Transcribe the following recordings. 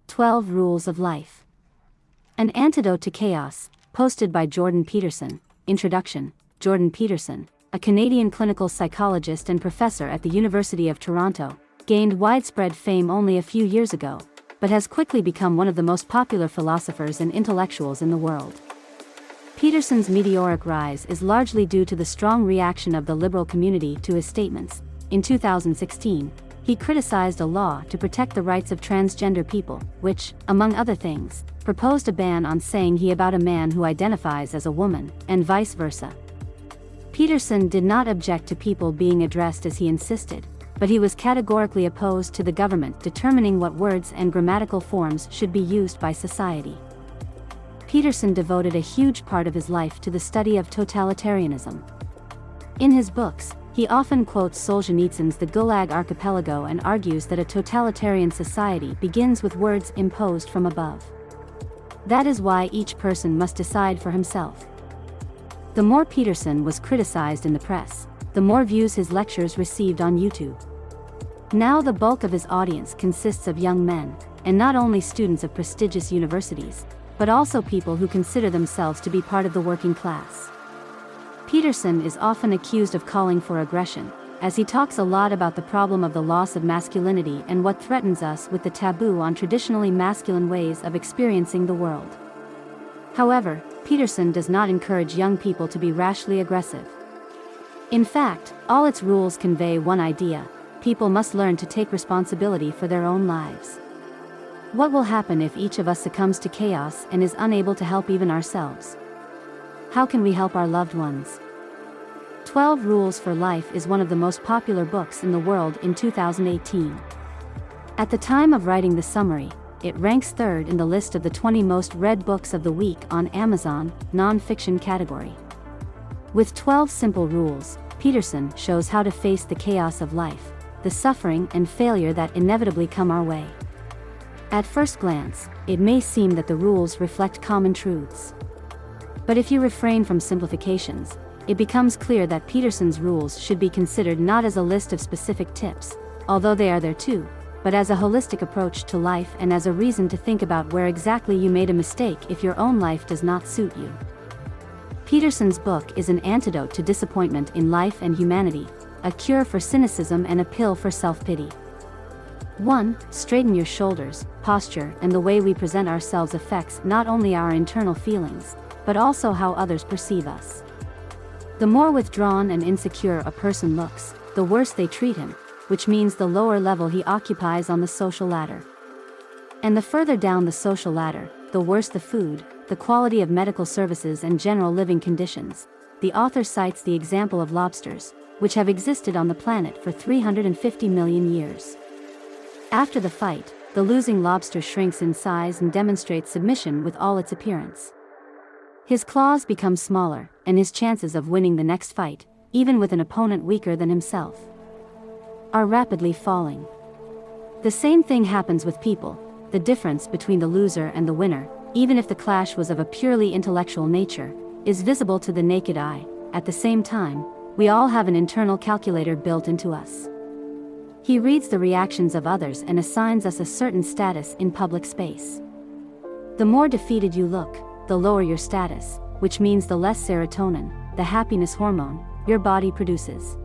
12 Rules of Life. An Antidote to Chaos, posted by Jordan Peterson. Introduction. Jordan Peterson, a Canadian clinical psychologist and professor at the University of Toronto, gained widespread fame only a few years ago, but has quickly become one of the most popular philosophers and intellectuals in the world. Peterson's meteoric rise is largely due to the strong reaction of the liberal community to his statements. In 2016, he criticized a law to protect the rights of transgender people, which, among other things, proposed a ban on saying he about a man who identifies as a woman, and vice versa. Peterson did not object to people being addressed as he insisted, but he was categorically opposed to the government determining what words and grammatical forms should be used by society. Peterson devoted a huge part of his life to the study of totalitarianism. In his books, he often quotes Solzhenitsyn's The Gulag Archipelago and argues that a totalitarian society begins with words imposed from above. That is why each person must decide for himself. The more Peterson was criticized in the press, the more views his lectures received on YouTube. Now the bulk of his audience consists of young men, and not only students of prestigious universities, but also people who consider themselves to be part of the working class. Peterson is often accused of calling for aggression, as he talks a lot about the problem of the loss of masculinity and what threatens us with the taboo on traditionally masculine ways of experiencing the world. However, Peterson does not encourage young people to be rashly aggressive. In fact, all its rules convey one idea: people must learn to take responsibility for their own lives. What will happen if each of us succumbs to chaos and is unable to help even ourselves? How can we help our loved ones? 12 Rules for Life is one of the most popular books in the world in 2018. At the time of writing the summary, it ranks third in the list of the 20 most read books of the week on Amazon, non-fiction category. With 12 simple rules, Peterson shows how to face the chaos of life, the suffering and failure that inevitably come our way. At first glance, it may seem that the rules reflect common truths. But if you refrain from simplifications, it becomes clear that Peterson's rules should be considered not as a list of specific tips, although they are there too, but as a holistic approach to life and as a reason to think about where exactly you made a mistake if your own life does not suit you. Peterson's book is an antidote to disappointment in life and humanity, a cure for cynicism and a pill for self-pity. 1. Straighten your shoulders. Posture and the way we present ourselves affects not only our internal feelings, but also how others perceive us. The more withdrawn and insecure a person looks, the worse they treat him, which means the lower level he occupies on the social ladder. And the further down the social ladder, the worse the food, the quality of medical services and general living conditions. The author cites the example of lobsters, which have existed on the planet for 350 million years. After the fight, the losing lobster shrinks in size and demonstrates submission with all its appearance. His claws become smaller, and his chances of winning the next fight, even with an opponent weaker than himself, are rapidly falling. The same thing happens with people. The difference between the loser and the winner, even if the clash was of a purely intellectual nature, is visible to the naked eye. At the same time, we all have an internal calculator built into us. He reads the reactions of others and assigns us a certain status in public space. The more defeated you look, the lower your status, which means the less serotonin, the happiness hormone, your body produces.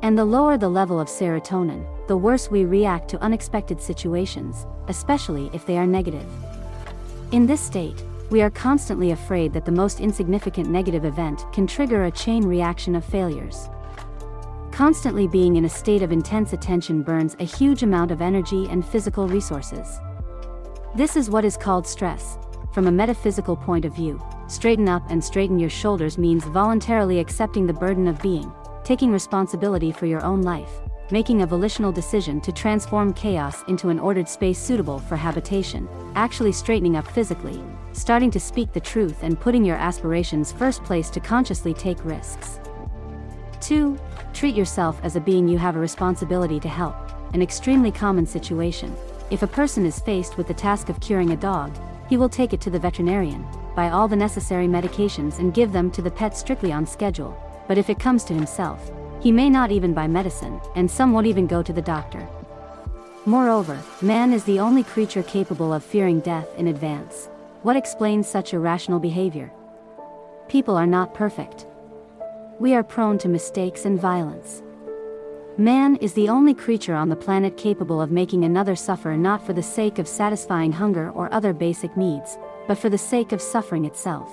And the lower the level of serotonin, the worse we react to unexpected situations, especially if they are negative. In this state, we are constantly afraid that the most insignificant negative event can trigger a chain reaction of failures. Constantly being in a state of intense attention burns a huge amount of energy and physical resources. This is what is called stress. From a metaphysical point of view, straighten up and straighten your shoulders means voluntarily accepting the burden of being, taking responsibility for your own life, making a volitional decision to transform chaos into an ordered space suitable for habitation, actually straightening up physically, starting to speak the truth and putting your aspirations first place to consciously take risks. 2. Treat yourself as a being you have a responsibility to help. An extremely common situation. If a person is faced with the task of curing a dog, he will take it to the veterinarian, buy all the necessary medications and give them to the pet strictly on schedule. But if it comes to himself, he may not even buy medicine, and some won't even go to the doctor. Moreover, man is the only creature capable of fearing death in advance. What explains such irrational behavior? People are not perfect. We are prone to mistakes and violence. Man is the only creature on the planet capable of making another suffer, not for the sake of satisfying hunger or other basic needs, but for the sake of suffering itself.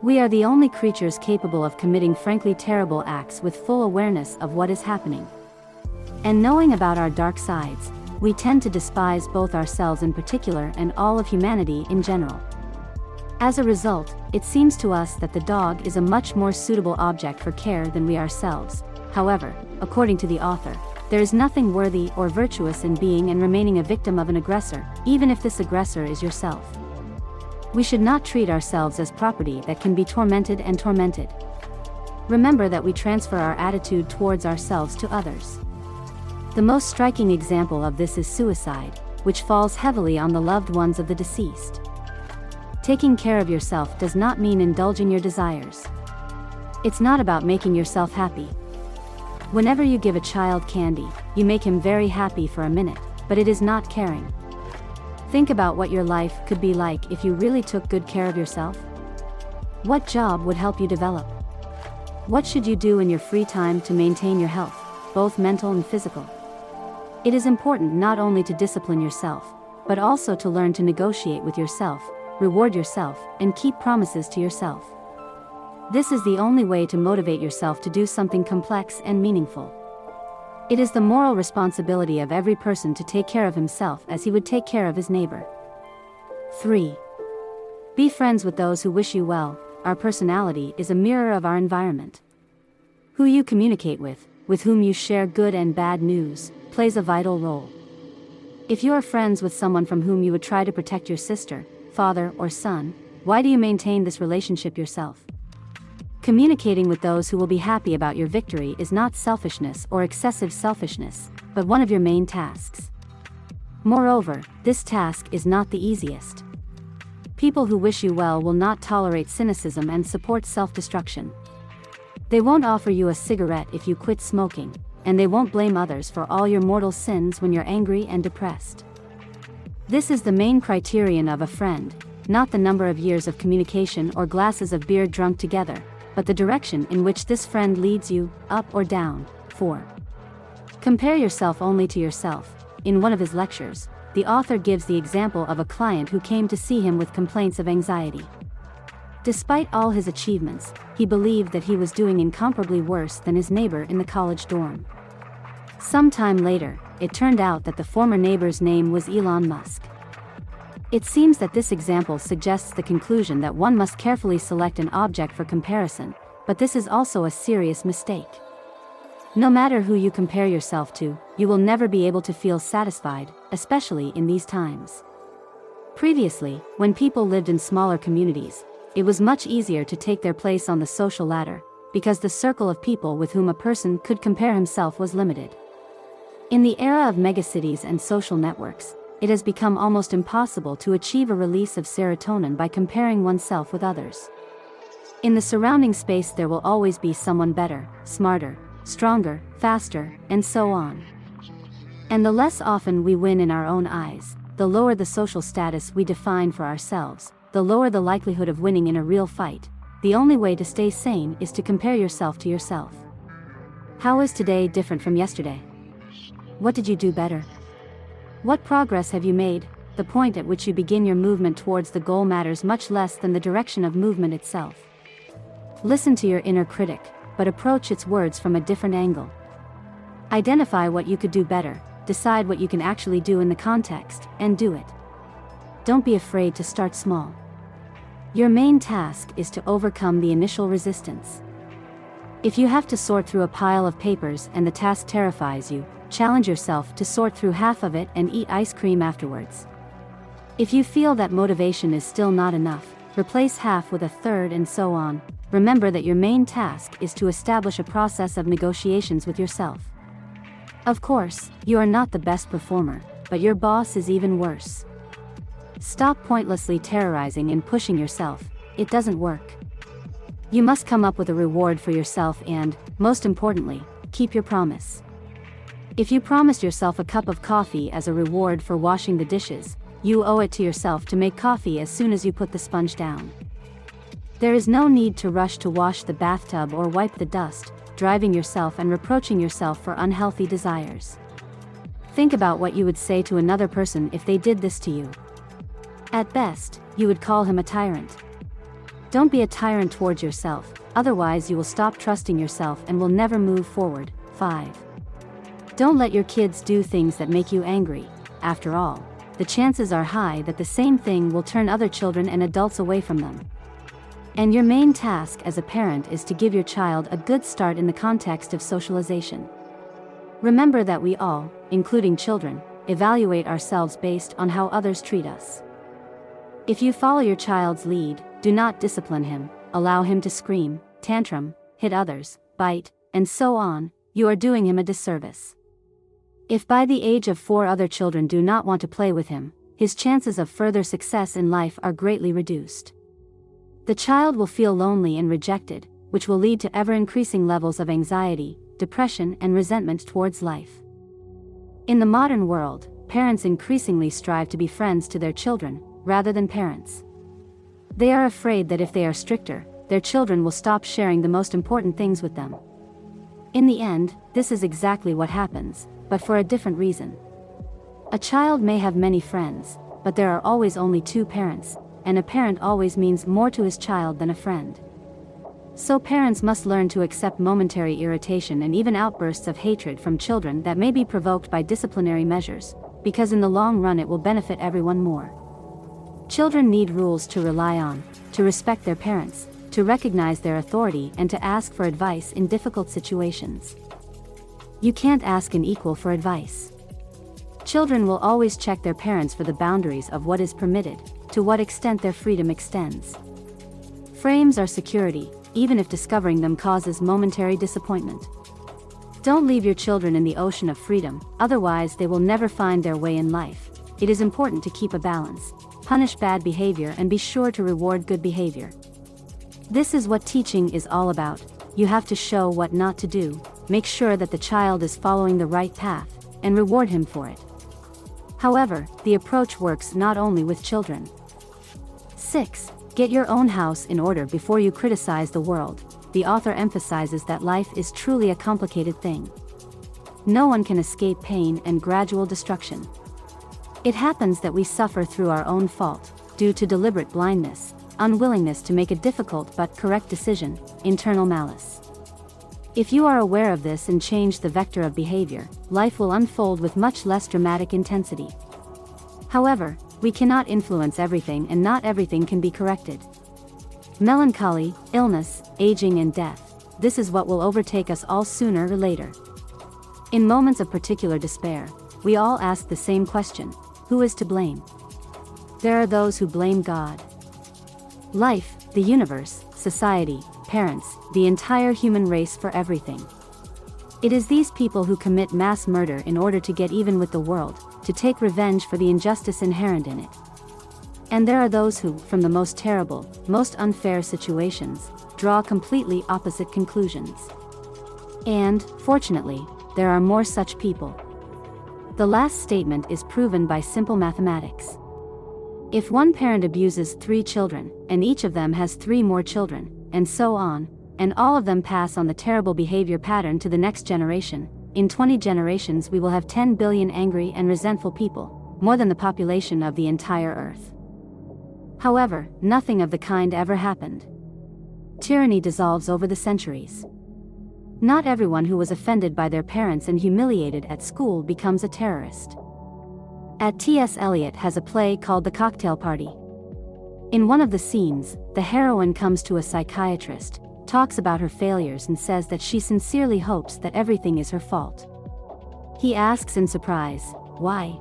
We are the only creatures capable of committing frankly terrible acts with full awareness of what is happening. And knowing about our dark sides, we tend to despise both ourselves in particular and all of humanity in general. As a result, it seems to us that the dog is a much more suitable object for care than we ourselves. However, according to the author, there is nothing worthy or virtuous in being and remaining a victim of an aggressor, even if this aggressor is yourself. We should not treat ourselves as property that can be tormented and tormented. Remember that we transfer our attitude towards ourselves to others. The most striking example of this is suicide, which falls heavily on the loved ones of the deceased. Taking care of yourself does not mean indulging your desires. It's not about making yourself happy. Whenever you give a child candy, you make him very happy for a minute, but it is not caring. Think about what your life could be like if you really took good care of yourself. What job would help you develop? What should you do in your free time to maintain your health, both mental and physical? It is important not only to discipline yourself, but also to learn to negotiate with yourself, reward yourself, and keep promises to yourself. This is the only way to motivate yourself to do something complex and meaningful. It is the moral responsibility of every person to take care of himself as he would take care of his neighbor. 3. Be friends with those who wish you well. Our personality is a mirror of our environment. Who you communicate with whom you share good and bad news, plays a vital role. If you are friends with someone from whom you would try to protect your sister, father, or son, why do you maintain this relationship yourself? Communicating with those who will be happy about your victory is not selfishness or excessive selfishness, but one of your main tasks. Moreover, this task is not the easiest. People who wish you well will not tolerate cynicism and support self-destruction. They won't offer you a cigarette if you quit smoking, and they won't blame others for all your mortal sins when you're angry and depressed. This is the main criterion of a friend, not the number of years of communication or glasses of beer drunk together, but the direction in which this friend leads you, up or down. 4. Compare yourself only to yourself. In one of his lectures, the author gives the example of a client who came to see him with complaints of anxiety. Despite all his achievements, he believed that he was doing incomparably worse than his neighbor in the college dorm. Some time later, it turned out that the former neighbor's name was Elon Musk. It seems that this example suggests the conclusion that one must carefully select an object for comparison, but this is also a serious mistake. No matter who you compare yourself to, you will never be able to feel satisfied, especially in these times. Previously, when people lived in smaller communities, it was much easier to take their place on the social ladder, because the circle of people with whom a person could compare himself was limited. In the era of megacities and social networks, it has become almost impossible to achieve a release of serotonin by comparing oneself with others. In the surrounding space there will always be someone better, smarter, stronger, faster, and so on. And the less often we win in our own eyes, the lower the social status we define for ourselves, the lower the likelihood of winning in a real fight. The only way to stay sane is to compare yourself to yourself. How is today different from yesterday? What did you do better? What progress have you made? The point at which you begin your movement towards the goal matters much less than the direction of movement itself. Listen to your inner critic, but approach its words from a different angle. Identify what you could do better, decide what you can actually do in the context, and do it. Don't be afraid to start small. Your main task is to overcome the initial resistance. If you have to sort through a pile of papers and the task terrifies you, challenge yourself to sort through half of it and eat ice cream afterwards. If you feel that motivation is still not enough, replace half with a third and so on. Remember that your main task is to establish a process of negotiations with yourself. Of course, you are not the best performer, but your boss is even worse. Stop pointlessly terrorizing and pushing yourself. It doesn't work. You must come up with a reward for yourself and, most importantly, keep your promise. If you promised yourself a cup of coffee as a reward for washing the dishes, you owe it to yourself to make coffee as soon as you put the sponge down. There is no need to rush to wash the bathtub or wipe the dust, driving yourself and reproaching yourself for unhealthy desires. Think about what you would say to another person if they did this to you. At best, you would call him a tyrant. Don't be a tyrant towards yourself, otherwise you will stop trusting yourself and will never move forward. 5. Don't let your kids do things that make you angry. After all, the chances are high that the same thing will turn other children and adults away from them. And your main task as a parent is to give your child a good start in the context of socialization. Remember that we all, including children, evaluate ourselves based on how others treat us. If you follow your child's lead, do not discipline him, allow him to scream, tantrum, hit others, bite, and so on, you are doing him a disservice. If by the age of 4 other children do not want to play with him, his chances of further success in life are greatly reduced. The child will feel lonely and rejected, which will lead to ever-increasing levels of anxiety, depression, and resentment towards life. In the modern world, parents increasingly strive to be friends to their children, rather than parents. They are afraid that if they are stricter, their children will stop sharing the most important things with them. In the end, this is exactly what happens, but for a different reason. A child may have many friends, but there are always only 2 parents, and a parent always means more to his child than a friend. So parents must learn to accept momentary irritation and even outbursts of hatred from children that may be provoked by disciplinary measures, because in the long run it will benefit everyone more. Children need rules to rely on, to respect their parents, to recognize their authority and to ask for advice in difficult situations. You can't ask an equal for advice. Children will always check their parents for the boundaries of what is permitted, to what extent their freedom extends. Frames are security, even if discovering them causes momentary disappointment. Don't leave your children in the ocean of freedom, otherwise they will never find their way in life. It is important to keep a balance, punish bad behavior and be sure to reward good behavior. This is what teaching is all about. You have to show what not to do, make sure that the child is following the right path, and reward him for it. However, the approach works not only with children. 6. Get your own house in order before you criticize the world. The author emphasizes that life is truly a complicated thing. No one can escape pain and gradual destruction. It happens that we suffer through our own fault, due to deliberate blindness, unwillingness to make a difficult but correct decision, internal malice. If you are aware of this and change the vector of behavior, life will unfold with much less dramatic intensity. However, we cannot influence everything and not everything can be corrected. Melancholy, illness, aging and death, this is what will overtake us all sooner or later. In moments of particular despair, we all ask the same question: who is to blame? There are those who blame God, life, the universe, society, parents, the entire human race for everything. It is these people who commit mass murder in order to get even with the world, to take revenge for the injustice inherent in it. And there are those who, from the most terrible, most unfair situations, draw completely opposite conclusions. And, fortunately, there are more such people. The last statement is proven by simple mathematics. If one parent abuses 3 children, and each of them has 3 more children, and so on, and all of them pass on the terrible behavior pattern to the next generation, in 20 generations we will have 10 billion angry and resentful people, more than the population of the entire earth. However, nothing of the kind ever happened. Tyranny dissolves over the centuries. Not everyone who was offended by their parents and humiliated at school becomes a terrorist. T.S. Eliot has a play called The Cocktail Party. In one of the scenes, the heroine comes to a psychiatrist, talks about her failures and says that she sincerely hopes that everything is her fault. He asks in surprise, "Why?"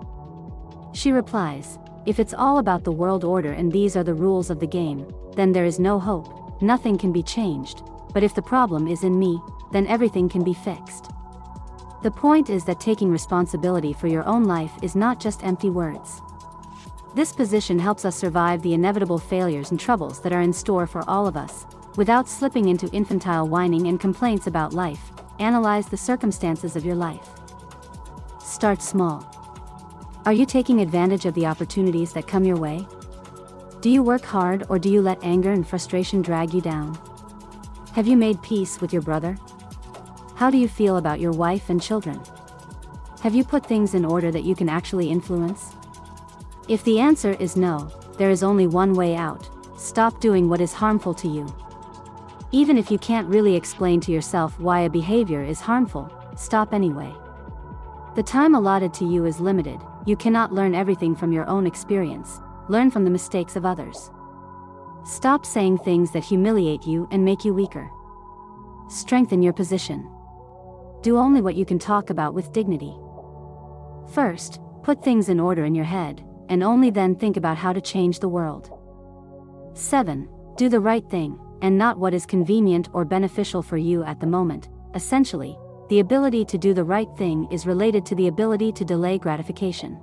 She replies, "If it's all about the world order and these are the rules of the game, then there is no hope, nothing can be changed, but if the problem is in me, then everything can be fixed." The point is that taking responsibility for your own life is not just empty words. This position helps us survive the inevitable failures and troubles that are in store for all of us. Without slipping into infantile whining and complaints about life, analyze the circumstances of your life. Start small. Are you taking advantage of the opportunities that come your way? Do you work hard, or do you let anger and frustration drag you down? Have you made peace with your brother? How do you feel about your wife and children? Have you put things in order that you can actually influence? If the answer is no, there is only one way out: stop doing what is harmful to you. Even if you can't really explain to yourself why a behavior is harmful, stop anyway. The time allotted to you is limited. You cannot learn everything from your own experience. Learn from the mistakes of others. Stop saying things that humiliate you and make you weaker. Strengthen your position. Do only what you can talk about with dignity. First, put things in order in your head, and only then think about how to change the world. 7. Do the right thing, and not what is convenient or beneficial for you at the moment. Essentially, the ability to do the right thing is related to the ability to delay gratification.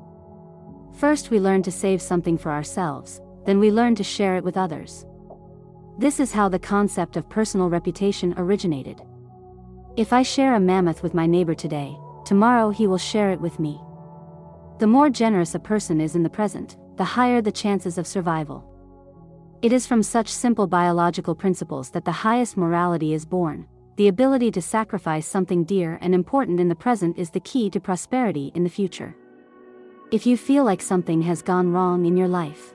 First we learn to save something for ourselves, then we learn to share it with others. This is how the concept of personal reputation originated. If I share a mammoth with my neighbor today, tomorrow he will share it with me. The more generous a person is in the present, the higher the chances of survival. It is from such simple biological principles that the highest morality is born. The ability to sacrifice something dear and important in the present is the key to prosperity in the future. If you feel like something has gone wrong in your life,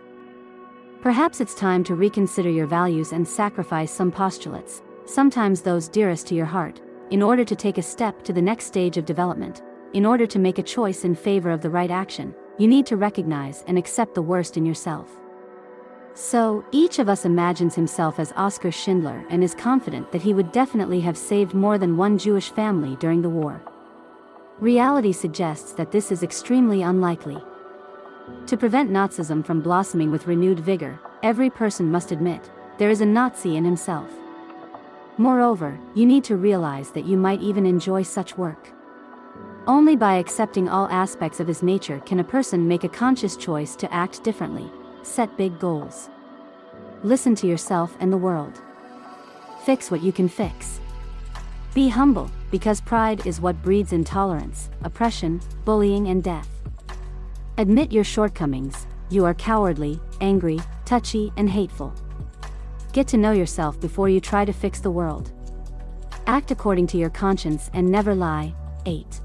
perhaps it's time to reconsider your values and sacrifice some postulates, sometimes those dearest to your heart, in order to take a step to the next stage of development. In order to make a choice in favor of the right action, you need to recognize and accept the worst in yourself. So, each of us imagines himself as Oskar Schindler and is confident that he would definitely have saved more than one Jewish family during the war. Reality suggests that this is extremely unlikely. To prevent Nazism from blossoming with renewed vigor, every person must admit, there is a Nazi in himself. Moreover, you need to realize that you might even enjoy such work. Only by accepting all aspects of his nature can a person make a conscious choice to act differently. Set big goals. Listen to yourself and the world. Fix what you can fix. Be humble, because pride is what breeds intolerance, oppression, bullying, and death. Admit your shortcomings. You are cowardly, angry, touchy, and hateful. Get to know yourself before you try to fix the world. Act according to your conscience and never lie. 8.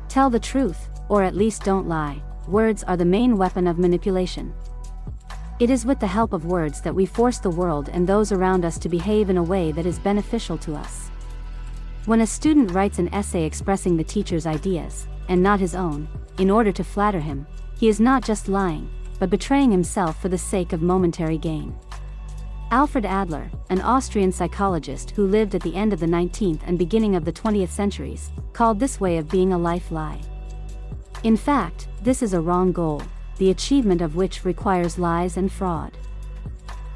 Tell the truth, or at least don't lie. Words are the main weapon of manipulation. It is with the help of words that we force the world and those around us to behave in a way that is beneficial to us. When a student writes an essay expressing the teacher's ideas, and not his own, in order to flatter him, he is not just lying, but betraying himself for the sake of momentary gain. Alfred Adler, an Austrian psychologist who lived at the end of the 19th and beginning of the 20th centuries, called this way of being a life lie. In fact, this is a wrong goal, the achievement of which requires lies and fraud.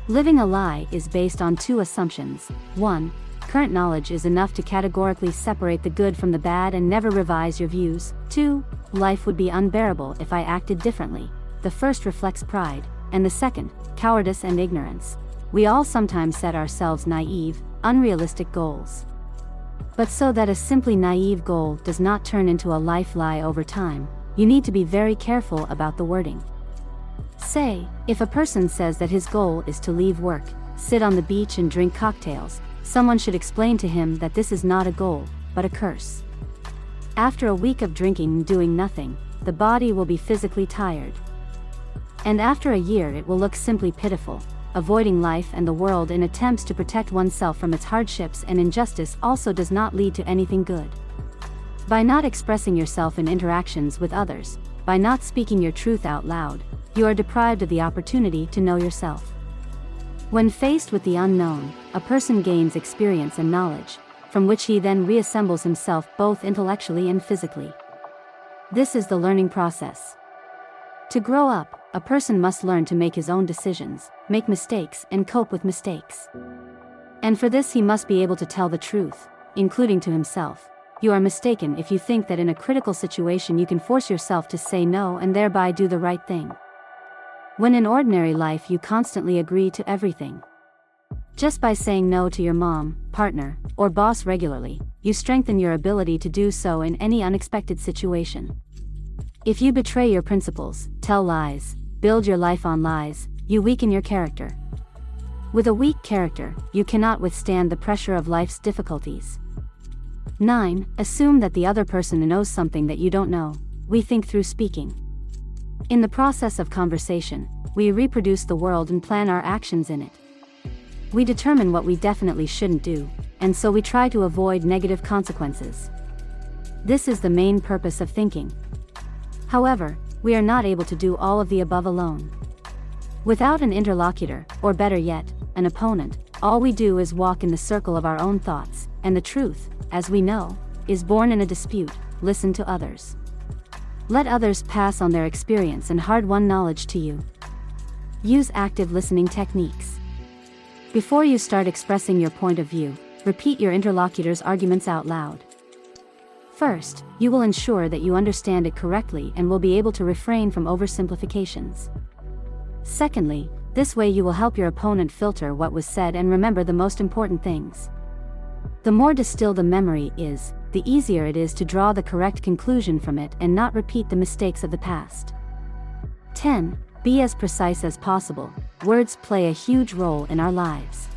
Living a lie is based on two assumptions. 1. Current knowledge is enough to categorically separate the good from the bad and never revise your views. 2. Life would be unbearable if I acted differently. The first reflects pride, and the second, cowardice and ignorance. We all sometimes set ourselves naive, unrealistic goals. But so that a simply naive goal does not turn into a life lie over time, you need to be very careful about the wording. Say, if a person says that his goal is to leave work, sit on the beach and drink cocktails, someone should explain to him that this is not a goal, but a curse. After a week of drinking and doing nothing, the body will be physically tired. And after a year it will look simply pitiful. Avoiding life and the world in attempts to protect oneself from its hardships and injustice also does not lead to anything good. By not expressing yourself in interactions with others, by not speaking your truth out loud, you are deprived of the opportunity to know yourself. When faced with the unknown, a person gains experience and knowledge, from which he then reassembles himself both intellectually and physically. This is the learning process. To grow up, a person must learn to make his own decisions, make mistakes, and cope with mistakes. And for this he must be able to tell the truth, including to himself. You are mistaken if you think that in a critical situation you can force yourself to say no and thereby do the right thing. When in ordinary life you constantly agree to everything. Just by saying no to your mom, partner, or boss regularly, you strengthen your ability to do so in any unexpected situation. If you betray your principles, tell lies, build your life on lies, you weaken your character. With a weak character, you cannot withstand the pressure of life's difficulties. 9. Assume that the other person knows something that you don't know. We think through speaking. In the process of conversation, we reproduce the world and plan our actions in it. We determine what we definitely shouldn't do, and so we try to avoid negative consequences. This is the main purpose of thinking. However, we are not able to do all of the above alone. Without an interlocutor, or better yet, an opponent, all we do is walk in the circle of our own thoughts, and the truth, as we know, is born in a dispute. Listen to others. Let others pass on their experience and hard-won knowledge to you. Use active listening techniques. Before you start expressing your point of view, repeat your interlocutor's arguments out loud. First, you will ensure that you understand it correctly and will be able to refrain from oversimplifications. Secondly, this way you will help your opponent filter what was said and remember the most important things. The more distilled the memory is, the easier it is to draw the correct conclusion from it and not repeat the mistakes of the past. 10. Be as precise as possible. Words play a huge role in our lives.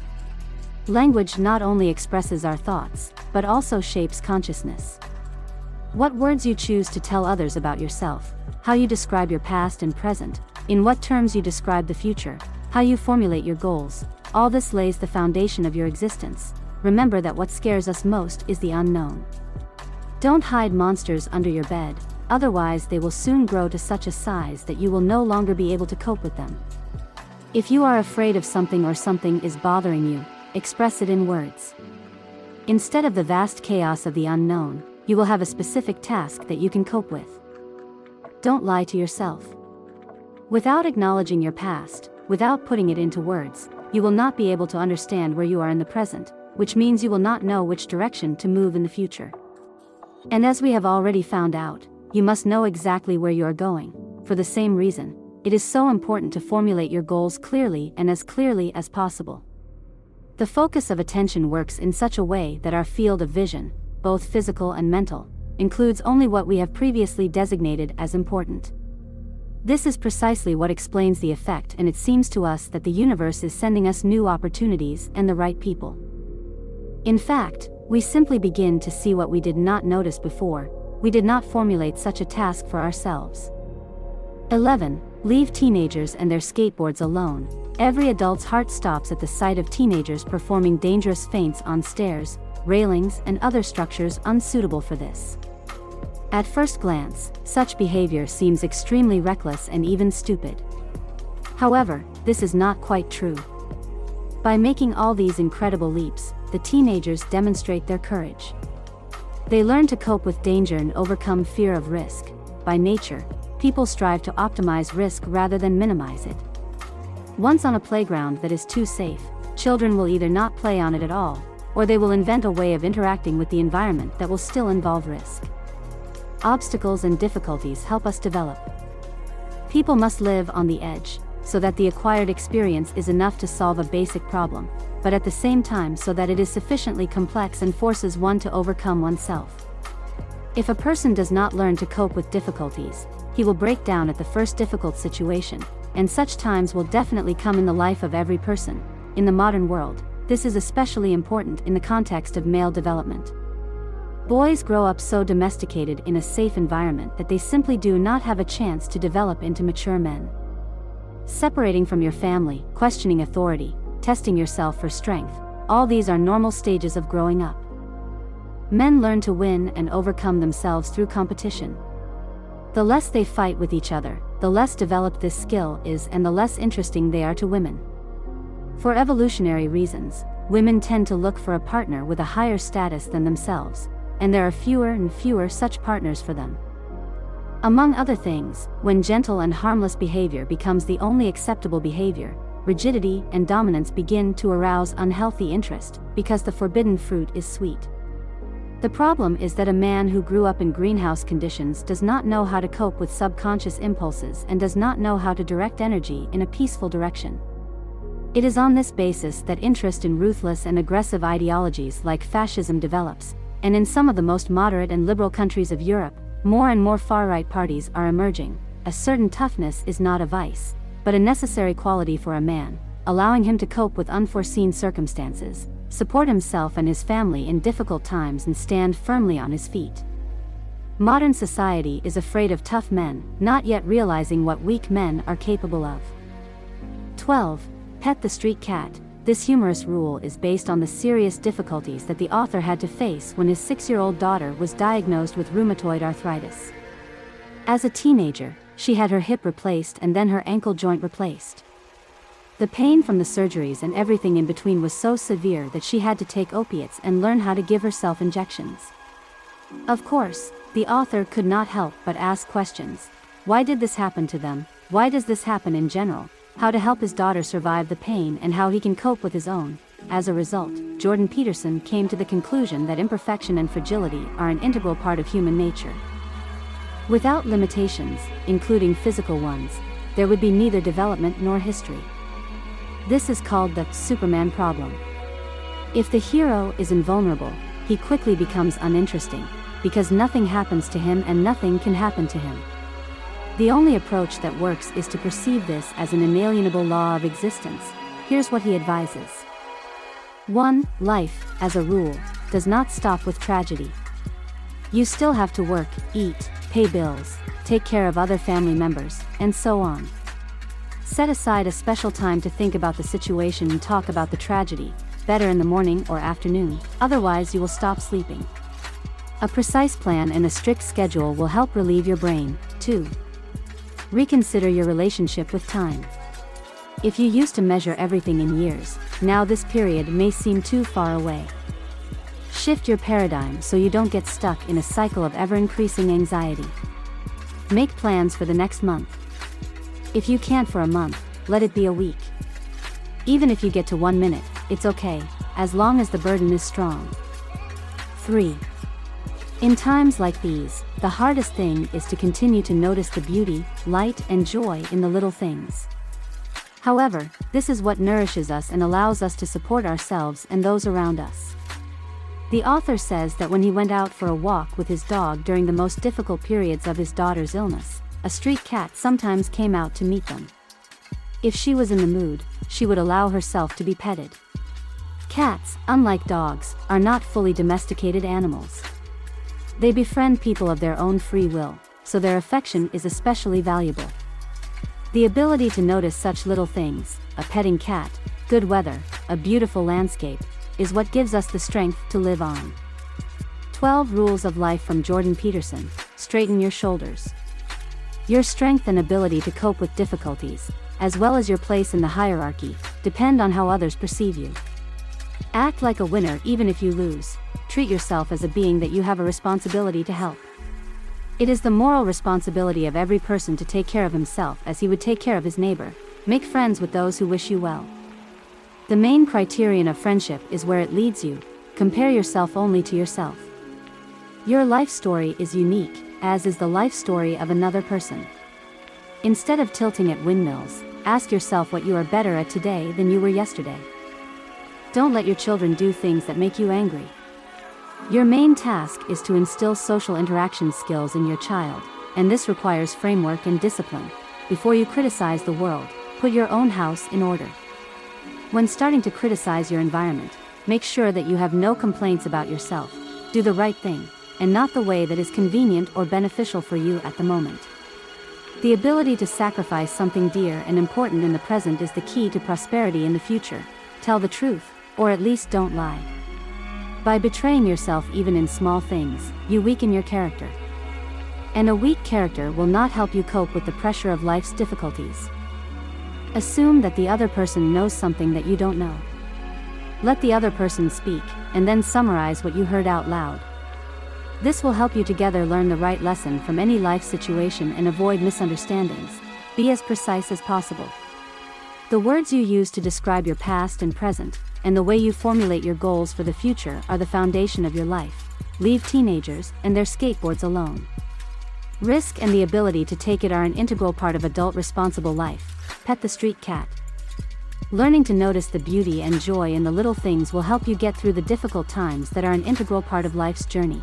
Language not only expresses our thoughts, but also shapes consciousness. What words you choose to tell others about yourself, how you describe your past and present, in what terms you describe the future, how you formulate your goals, all this lays the foundation of your existence. Remember that what scares us most is the unknown. Don't hide monsters under your bed, otherwise they will soon grow to such a size that you will no longer be able to cope with them. If you are afraid of something or something is bothering you, express it in words. Instead of the vast chaos of the unknown, you will have a specific task that you can cope with. Don't lie to yourself. Without acknowledging your past, without putting it into words, you will not be able to understand where you are in the present, which means you will not know which direction to move in the future. And as we have already found out, you must know exactly where you are going. For the same reason, it is so important to formulate your goals clearly and as clearly as possible. The focus of attention works in such a way that our field of vision, both physical and mental, includes only what we have previously designated as important. This is precisely what explains the effect, and it seems to us that the universe is sending us new opportunities and the right people. In fact, we simply begin to see what we did not notice before. We did not formulate such a task for ourselves. 11. Leave teenagers and their skateboards alone. Every adult's heart stops at the sight of teenagers performing dangerous feints on stairs, railings, and other structures unsuitable for this. At first glance, such behavior seems extremely reckless and even stupid. However, this is not quite true. By making all these incredible leaps, the teenagers demonstrate their courage. They learn to cope with danger and overcome fear of risk. By nature, people strive to optimize risk rather than minimize it. Once on a playground that is too safe, children will either not play on it at all, or they will invent a way of interacting with the environment that will still involve risk. Obstacles and difficulties help us develop. People must live on the edge, so that the acquired experience is enough to solve a basic problem, but at the same time so that it is sufficiently complex and forces one to overcome oneself. If a person does not learn to cope with difficulties, he will break down at the first difficult situation, and such times will definitely come in the life of every person. In the modern world, this is especially important in the context of male development. Boys grow up so domesticated in a safe environment that they simply do not have a chance to develop into mature men. Separating from your family, questioning authority, testing yourself for strength, all these are normal stages of growing up. Men learn to win and overcome themselves through competition. The less they fight with each other, the less developed this skill is and the less interesting they are to women. For evolutionary reasons, women tend to look for a partner with a higher status than themselves, and there are fewer and fewer such partners for them. Among other things, when gentle and harmless behavior becomes the only acceptable behavior, rigidity and dominance begin to arouse unhealthy interest, because the forbidden fruit is sweet. The problem is that a man who grew up in greenhouse conditions does not know how to cope with subconscious impulses and does not know how to direct energy in a peaceful direction. It is on this basis that interest in ruthless and aggressive ideologies like fascism develops, and in some of the most moderate and liberal countries of Europe, more and more far-right parties are emerging. A certain toughness is not a vice, but a necessary quality for a man, allowing him to cope with unforeseen circumstances, support himself and his family in difficult times, and stand firmly on his feet. Modern society is afraid of tough men, not yet realizing what weak men are capable of. 12. Pet the street cat. This humorous rule is based on the serious difficulties that the author had to face when his 6-year-old daughter was diagnosed with rheumatoid arthritis. As a teenager, she had her hip replaced and then her ankle joint replaced. The pain from the surgeries and everything in between was so severe that she had to take opiates and learn how to give herself injections. Of course, the author could not help but ask questions. Why did this happen to them? Why does this happen in general? How to help his daughter survive the pain and how he can cope with his own. As a result, Jordan Peterson came to the conclusion that imperfection and fragility are an integral part of human nature. Without limitations, including physical ones, there would be neither development nor history. This is called the Superman problem. If the hero is invulnerable, he quickly becomes uninteresting, because nothing happens to him and nothing can happen to him. The only approach that works is to perceive this as an inalienable law of existence. Here's what he advises. 1. Life, as a rule, does not stop with tragedy. You still have to work, eat, pay bills, take care of other family members, and so on. Set aside a special time to think about the situation and talk about the tragedy, better in the morning or afternoon, otherwise you will stop sleeping. A precise plan and a strict schedule will help relieve your brain. 2. Reconsider your relationship with time. If you used to measure everything in years, now this period may seem too far away. Shift your paradigm so you don't get stuck in a cycle of ever-increasing anxiety. Make plans for the next month. If you can't for a month, let it be a week. Even if you get to 1 minute, it's okay, as long as the burden is strong. 3. In times like these, the hardest thing is to continue to notice the beauty, light, and joy in the little things. However, this is what nourishes us and allows us to support ourselves and those around us. The author says that when he went out for a walk with his dog during the most difficult periods of his daughter's illness, a street cat sometimes came out to meet them. If she was in the mood, she would allow herself to be petted. Cats, unlike dogs, are not fully domesticated animals. They befriend people of their own free will, so their affection is especially valuable. The ability to notice such little things, a petting cat, good weather, a beautiful landscape, is what gives us the strength to live on. 12 Rules of Life from Jordan Peterson. Straighten your shoulders. Your strength and ability to cope with difficulties, as well as your place in the hierarchy, depend on how others perceive you. Act like a winner even if you lose. Treat yourself as a being that you have a responsibility to help. It is the moral responsibility of every person to take care of himself as he would take care of his neighbor. Make friends with those who wish you well. The main criterion of friendship is where it leads you. Compare yourself only to yourself. Your life story is unique, as is the life story of another person. Instead of tilting at windmills, ask yourself what you are better at today than you were yesterday. Don't let your children do things that make you angry. Your main task is to instill social interaction skills in your child, and this requires framework and discipline. Before you criticize the world, put your own house in order. When starting to criticize your environment, make sure that you have no complaints about yourself. Do the right thing, and not the way that is convenient or beneficial for you at the moment. The ability to sacrifice something dear and important in the present is the key to prosperity in the future. Tell the truth, or at least don't lie. By betraying yourself even in small things, you weaken your character. And a weak character will not help you cope with the pressure of life's difficulties. Assume that the other person knows something that you don't know. Let the other person speak, and then summarize what you heard out loud. This will help you together learn the right lesson from any life situation and avoid misunderstandings. Be as precise as possible. The words you use to describe your past and present, and the way you formulate your goals for the future are the foundation of your life. Leave teenagers and their skateboards alone. Risk and the ability to take it are an integral part of adult responsible life. Pet the street cat. Learning to notice the beauty and joy in the little things will help you get through the difficult times that are an integral part of life's journey.